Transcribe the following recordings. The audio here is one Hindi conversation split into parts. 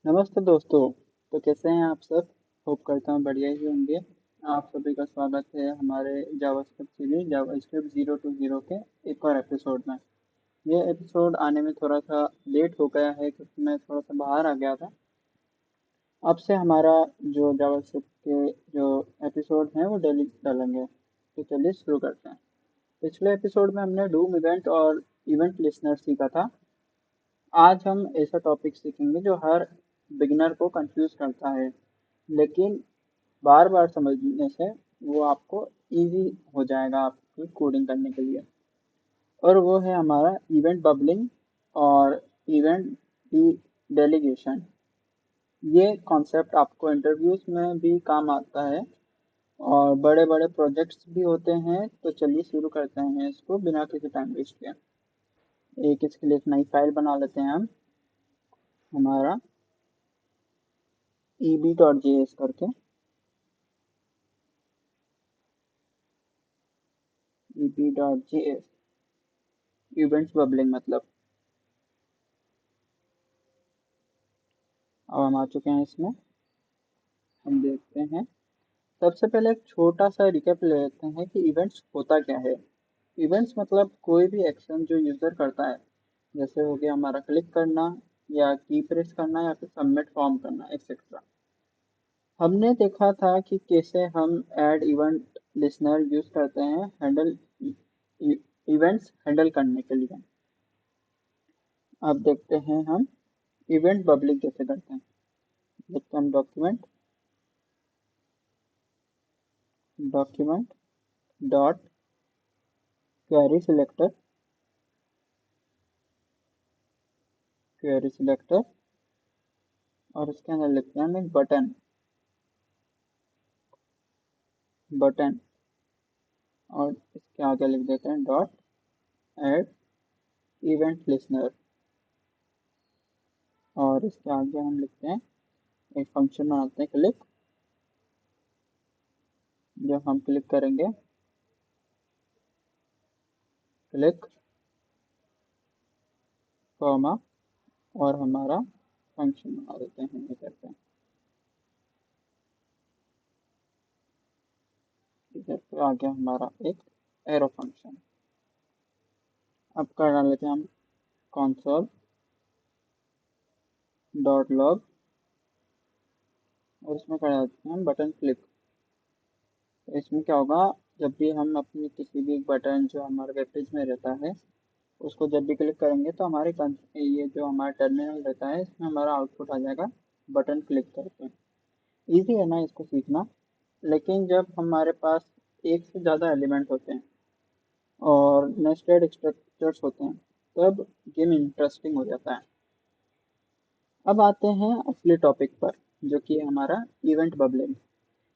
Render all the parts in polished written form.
नमस्ते दोस्तों। तो कैसे हैं आप सब? होप करता हूँ बढ़िया ही होंगे। आप सभी का स्वागत है हमारे जावास्क्रिप्ट सीरीज जावास्क्रिप्ट 0 to 0 के एक और एपिसोड में। ये एपिसोड आने में थोड़ा सा लेट हो गया है क्योंकि मैं थोड़ा सा बाहर आ गया था। अब से हमारा जो जावास्क्रिप्ट के जो एपिसोड हैं वो डेली डालेंगे। तो चलिए शुरू करते हैं। पिछले एपिसोड में हमने डूम इवेंट और इवेंट लिसनर सीखा था। आज हम ऐसा टॉपिक सीखेंगे जो हर बिगिनर को कंफ्यूज करता है, लेकिन बार बार समझने से वो आपको इजी हो जाएगा आपकी कोडिंग करने के लिए। और वो है हमारा इवेंट बबलिंग और इवेंट डेलीगेशन। ये कॉन्सेप्ट आपको इंटरव्यूज में भी काम आता है और बड़े बड़े प्रोजेक्ट्स भी होते हैं। तो चलिए शुरू करते हैं इसको बिना किसी टाइम वेस्ट किए। इसके लिए एक नई फाइल बना लेते हैं हम, हमारा eb.js करके। eb.js इवेंट्स बबलिंग मतलब। अब हम आ चुके हैं इसमें। हम देखते हैं। सबसे पहले एक छोटा सा रिकैप ले लेते हैं कि इवेंट्स होता क्या है। इवेंट्स मतलब कोई भी एक्शन जो यूज़र करता है, जैसे हो गया हमारा क्लिक करना या की प्रेस करना या फिर सबमिट फॉर्म करना एक्सेट्रा। हमने देखा था कि कैसे हम ऐड इवेंट लिसनर यूज़ करते हैं हैंडल इवेंट्स हैंडल करने के लिए। अब देखते हैं हम इवेंट बबलिंग कैसे करते हैं। देखते हैं हम डॉक्यूमेंट डॉट क्वेरी सिलेक्टर और इसके अंदर लिखते हैं हम एक बटन और इसके आगे लिख देते हैं डॉट ऐड इवेंट लिसनर। और इसके आगे हम लिखते हैं एक फंक्शन बनाते हैं क्लिक, जब हम क्लिक करेंगे क्लिक कॉमा और हमारा फंक्शन बना देते हैं ये करते हैं। ठीक है, फिर आगे हमारा एक एरो फंक्शन। अब कर डाल लेते हैं हम console डॉट लॉग और इसमें कर देते हैं हम बटन क्लिक। तो इसमें क्या होगा, जब भी हम अपनी किसी भी बटन जो हमारे वेब पेज में रहता है उसको जब भी क्लिक करेंगे तो ये जो हमारा टर्मिनल रहता है इसमें हमारा आउटपुट आ जाएगा बटन क्लिक करके। इजी है ना इसको सीखना। लेकिन जब हमारे पास एक से ज़्यादा एलिमेंट होते हैं और नेस्टेड स्ट्रक्चर्स होते हैं तब गेम इंटरेस्टिंग हो जाता है। अब आते हैं असली टॉपिक पर, जो कि है हमारा इवेंट बबलिंग।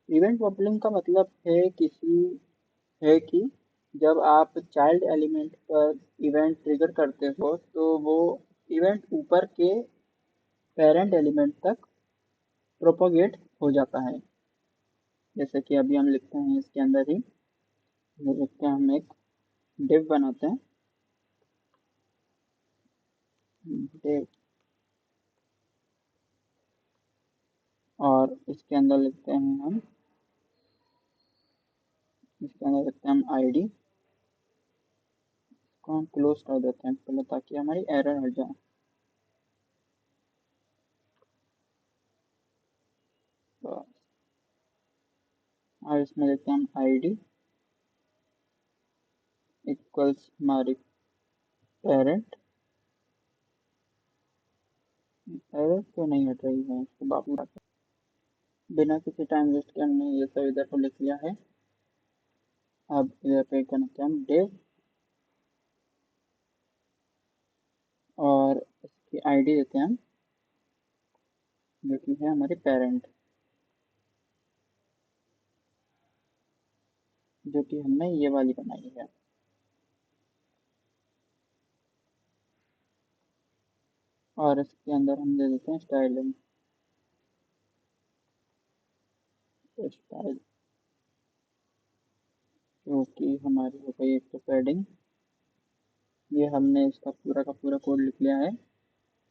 इवेंट बबलिंग का मतलब है कि जब आप चाइल्ड एलिमेंट पर इवेंट ट्रिगर करते हो तो वो इवेंट ऊपर के पेरेंट एलिमेंट तक प्रोपोगेट हो जाता है। जैसे कि अभी हम लिखते हैं इसके अंदर ही, ये लिखते हैं हम एक डिव बनाते हैं। डिव और इसके अंदर लिखते हैं हम आईडी को हम क्लोज कर देते हैं पहले ताकि हमारी एरर हट जाए। तो और इसमें लिखते हैं हम आईडी इक्वल्स हमारी पेरेंट। एरर क्यों नहीं हट रही है इसको बाबू रखें। बिना किसी टाइम वेस्ट के हमने ये सब इधर पर लिख लिया है। अब इधर पे करते हैं हम डिव और इसकी आईडी देते हैं हम, जो कि है हमारी पेरेंट, जो कि हमने ये वाली बनाई है। और इसके अंदर हम दे देते हैं स्टाइलिंग स्टाइल, जो कि हमारी हो गई एक तो पैडिंग। ये हमने इसका पूरा का पूरा कोड लिख लिया है।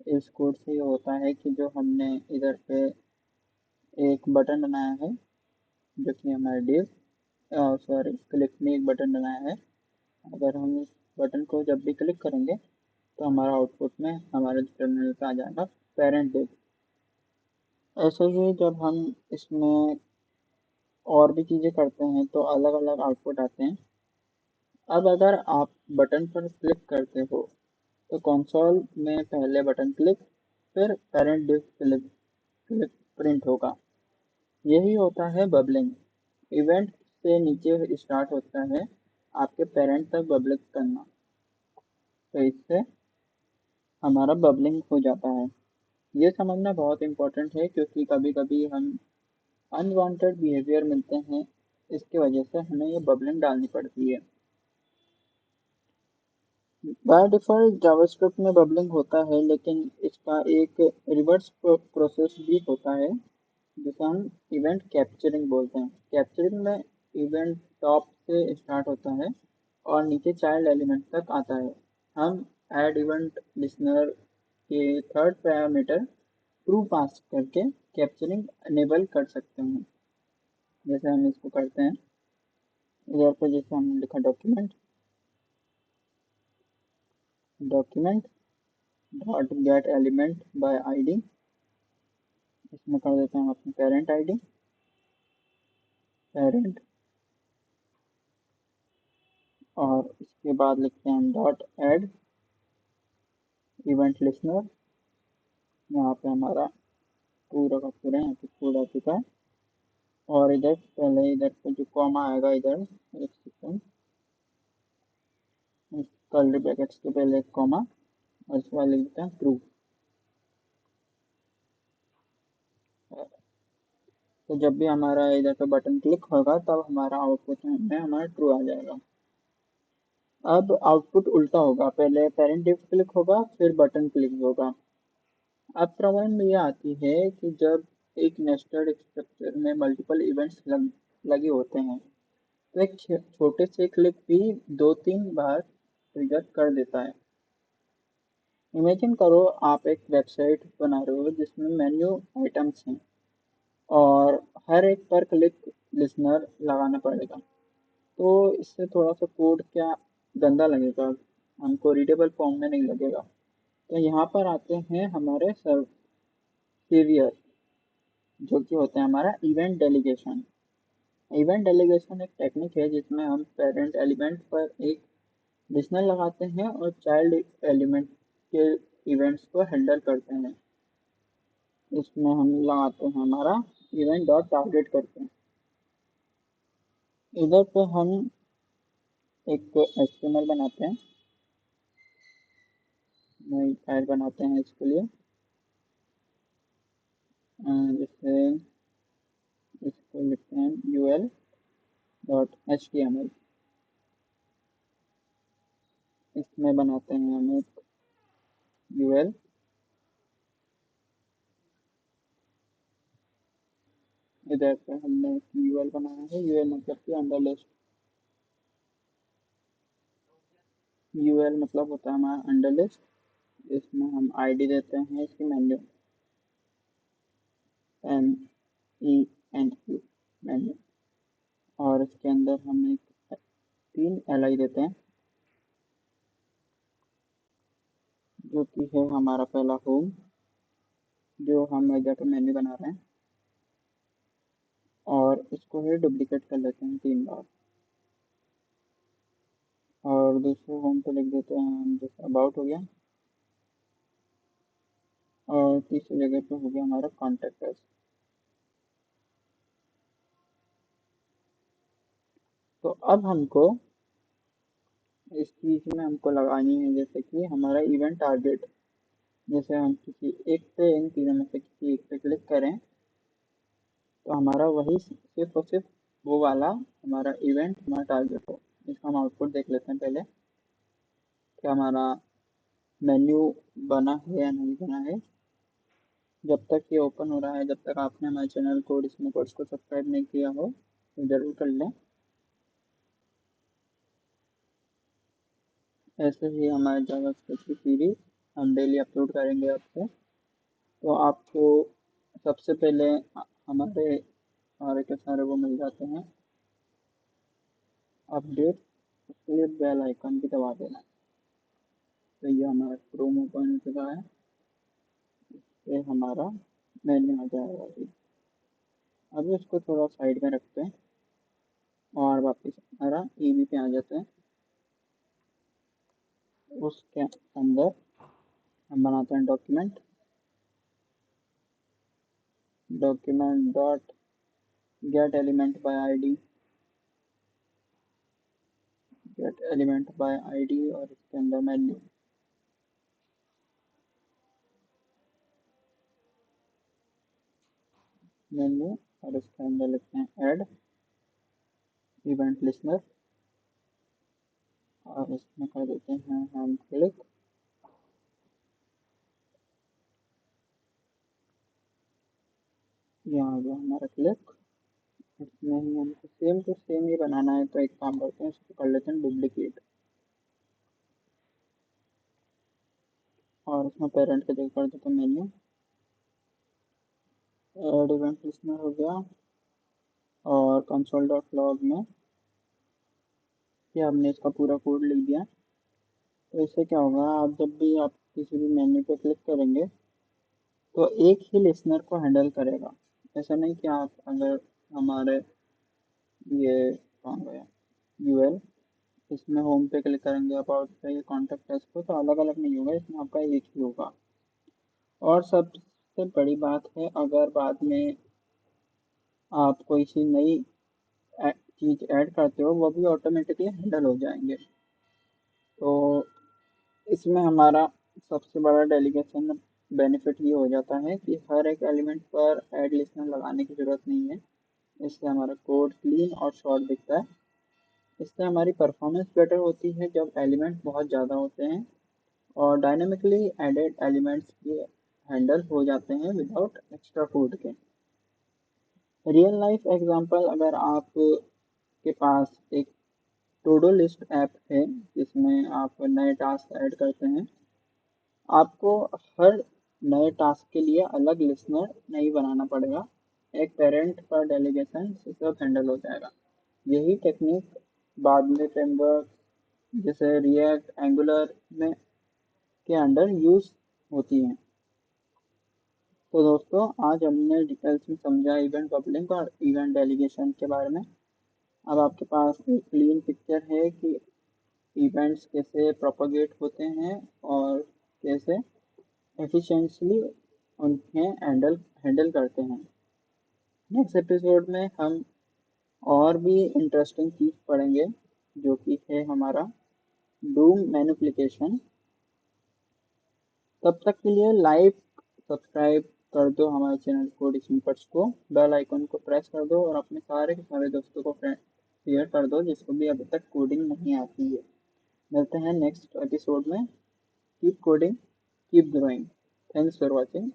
इस कोड से ये होता है कि जो हमने इधर पे एक बटन बनाया है, जो कि हमारा div, सॉरी, क्लिक में एक बटन बनाया है। अगर हम इस बटन को जब भी क्लिक करेंगे तो हमारा आउटपुट में हमारे टर्मिनल पे आ जाएगा पेरेंट div। ऐसे ही जब हम इसमें और भी चीज़ें करते हैं तो अलग अलग आउटपुट आते हैं। अब अगर आप बटन पर क्लिक करते हो तो कंसोल में पहले बटन क्लिक, फिर parent div click click print होगा। यही होता है बबलिंग। इवेंट से नीचे स्टार्ट होता है आपके पेरेंट तक बबलिंग करना, तो इससे हमारा बबलिंग हो जाता है। ये समझना बहुत इंपॉर्टेंट है क्योंकि कभी कभी हम अनवांटेड बिहेवियर मिलते हैं, इसकी वजह से हमें ये बबलिंग डालनी पड़ती है। बाय डिफ़ॉल्ट जावास्क्रिप्ट में बबलिंग होता है, लेकिन इसका एक रिवर्स प्रोसेस भी होता है जिसे हम इवेंट कैप्चरिंग बोलते हैं। कैप्चरिंग में इवेंट टॉप से स्टार्ट होता है और नीचे चाइल्ड एलिमेंट तक आता है। हम ऐड इवेंट लिसनर के थर्ड पैरामीटर ट्रू पास करके कैप्चरिंग इनेबल कर सकते हैं। जैसे हम इसको करते हैं, इधर पर जैसे हमने लिखा document document dot gate element by ID, इसमें कर देते हैं हम अपनी पेरेंट आईडी, पेरेंट, और इसके बाद लिखते हैं हम डॉट ऐड इवेंट लिसनर। यहाँ पे हमारा पूरा का पूरा यहाँ पे कोड आ चुका है। और इधर पहले इधर पे जो कॉमा आएगा, इधर एक सेकेंड, कर्ली ब्रैकेट्स के पहले एक कॉमा और इसके बाद लिखते हैं ट्रू। तो जब भी हमारा इधर पे बटन क्लिक होगा तब हमारा आउटपुट में हमारा ट्रू आ जाएगा। अब आउटपुट उल्टा होगा, पहले पेरेंट डिव क्लिक होगा फिर बटन क्लिक होगा। अब प्रॉब्लम ये आती है कि जब एक नेस्टेड स्ट्रक्चर में मल्टीपल इवेंट्स लगे होते हैं तो एक छोटे से क्लिक भी 2-3 बार ट्रिगर कर देता है। इमेजिन करो आप एक वेबसाइट बना रहे हो जिसमें मेन्यू आइटम्स हैं और हर एक पर क्लिक लिसनर लगाना पड़ेगा, तो इससे थोड़ा सा कोड क्या गंदा लगेगा, हमको रीडेबल फॉर्म में नहीं लगेगा। तो यहाँ पर आते हैं हमारे सेवियर, जो कि होता है हमारा इवेंट डेलीगेशन। इवेंट डेलीगेशन एक टेक्निक है जिसमें हम पेरेंट एलिमेंट पर एक लिसनर लगाते हैं और चाइल्ड एलिमेंट के इवेंट्स को हैंडल करते हैं। इसमें हम लगाते हैं हमारा इवेंट डॉट टारगेट करते हैं। इधर पे हम एक एचटीएमएल बनाते हैं, नई फाइल बनाते हैं इसके लिए, जैसे इसको लिखते हैं ul.html। इसमें बनाते हैं हम एक ul, इधर पे हमने एक ul बनाया है, ul मतलब कि अंडर लिस्ट, ul मतलब होता है हमारा अंडर लिस्ट। इसमें हम आईडी देते हैं इसकी मेन्यू, MENU मेन्यू, और इसके अंदर हम एक 3 li देते हैं, जो कि है हमारा पहला होम, जो हम इधर पे मेन्यू बना रहे हैं, और इसको है डुप्लीकेट कर लेते हैं 3 बार। और दूसरे होम पे लिख देते हैं हम जैसे अबाउट हो गया, और तीसरी जगह पे हो गया हमारा कॉन्टेक्ट अस। तो अब हमको इस चीज़ में हमको लगानी है जैसे कि हमारा इवेंट टारगेट, जैसे हम किसी एक पे, इन तीनों में से किसी एक पे क्लिक करें तो हमारा वही सिर्फ और सिर्फ वो वाला हमारा इवेंट हमारा टारगेट हो। इसका हम आउटपुट देख लेते हैं पहले, क्या हमारा मेन्यू बना है या नहीं बना है। जब तक ये ओपन हो रहा है, जब तक आपने हमारे चैनल को डिस्नी कोर्स को सब्सक्राइब नहीं किया हो तो ज़रूर कर लें। ऐसे ही हमारे जावास्क्रिप्ट की सीरीज हम डेली अपलोड करेंगे आपसे। तो आपको सबसे पहले हमारे सारे के सारे वो मिल जाते हैं अपडेट। उसके लिए बेल आइकन भी दबा देना है। तो ये हमारा क्रोम ओपन हो चुका है। ये हमारा मेन्यू आ जाएगा अभी। अभी उसको थोड़ा साइड में रखते हैं और वापस हमारा ईवी पे आ जाते हैं। उसके अंदर हम बनाते हैं document. Document dot gate element by ID. Gate element by ID और इसके अंदर मेन्यू। मेन्यू और इसके अंदर लिखते हैं ऐड इवेंट लिस्नर और इसमें कर देते हैं हम क्लिक। यहाँ आ गया हमारा क्लिक। इसमें ही हमको सेम टू सेम ही बनाना है, तो एक काम करते हैं, इसको कर लेते हैं डुप्लीकेट और इसमें पेरेंट के जगह कर देते हैं मेन्यू। ऐड इवेंट लिस्नर हो गया और कंसोल डॉट लॉग में ये हमने इसका पूरा कोड लिख दिया। तो इससे क्या होगा, आप जब भी आप किसी भी मेन्यू पे क्लिक करेंगे तो एक ही लिसनर को हैंडल करेगा। ऐसा नहीं कि आप अगर हमारे ये कहाँ गया यूएल, इसमें होम पे क्लिक करेंगे अबाउट पे कॉन्टेक्ट अस को, तो अलग अलग नहीं होगा, इसमें आपका एक ही होगा। और सबसे बड़ी बात है, अगर बाद में आप कोई सी नई चीज ऐड करते हो वो भी ऑटोमेटिकली हैंडल हो जाएंगे। तो इसमें हमारा सबसे बड़ा डेलीगेशन बेनिफिट ये हो जाता है कि हर एक एलिमेंट पर ऐड लिस्टनर लगाने की जरूरत नहीं है। इससे हमारा कोड क्लीन और शॉर्ट दिखता है। इससे हमारी परफॉर्मेंस बेटर होती है जब एलिमेंट बहुत ज़्यादा होते हैं और डायनेमिकली एडेड एलिमेंट्स ये हैंडल हो जाते हैं विदाउट एक्स्ट्रा कोड के। रियल लाइफ एग्जांपल, अगर आप के पास एक टू डू लिस्ट ऐप है जिसमें आप नए टास्क ऐड करते हैं, आपको हर नए टास्क के लिए अलग लिसनर नहीं बनाना पड़ेगा। एक पेरेंट पर डेलीगेशन से सब हैंडल हो जाएगा। यही टेक्निक बाद में फ्रेमवर्क जैसे रिएक्ट एंगुलर में के अंडर यूज होती हैं। तो दोस्तों, आज हमने डिटेल्स में समझा इवेंट बबलिंग और इवेंट डेलीगेशन के बारे में। अब आपके पास एक क्लीन पिक्चर है कि इवेंट्स कैसे प्रोपोगेट होते हैं और कैसे एफिशिएंटली उन्हें हैंडल करते हैं। नेक्स्ट एपिसोड में हम और भी इंटरेस्टिंग चीज़ पढ़ेंगे जो कि है हमारा डूम मैनिपुलेशन। तब तक के लिए लाइक सब्सक्राइब कर दो हमारे चैनल कोड स्नीपर्स को, बेल आइकन को प्रेस कर दो और अपने सारे के सारे दोस्तों को शेयर कर दो जिसको भी अभी तक कोडिंग नहीं आती है। मिलते हैं नेक्स्ट एपिसोड में। Keep coding, keep growing. Thanks for watching.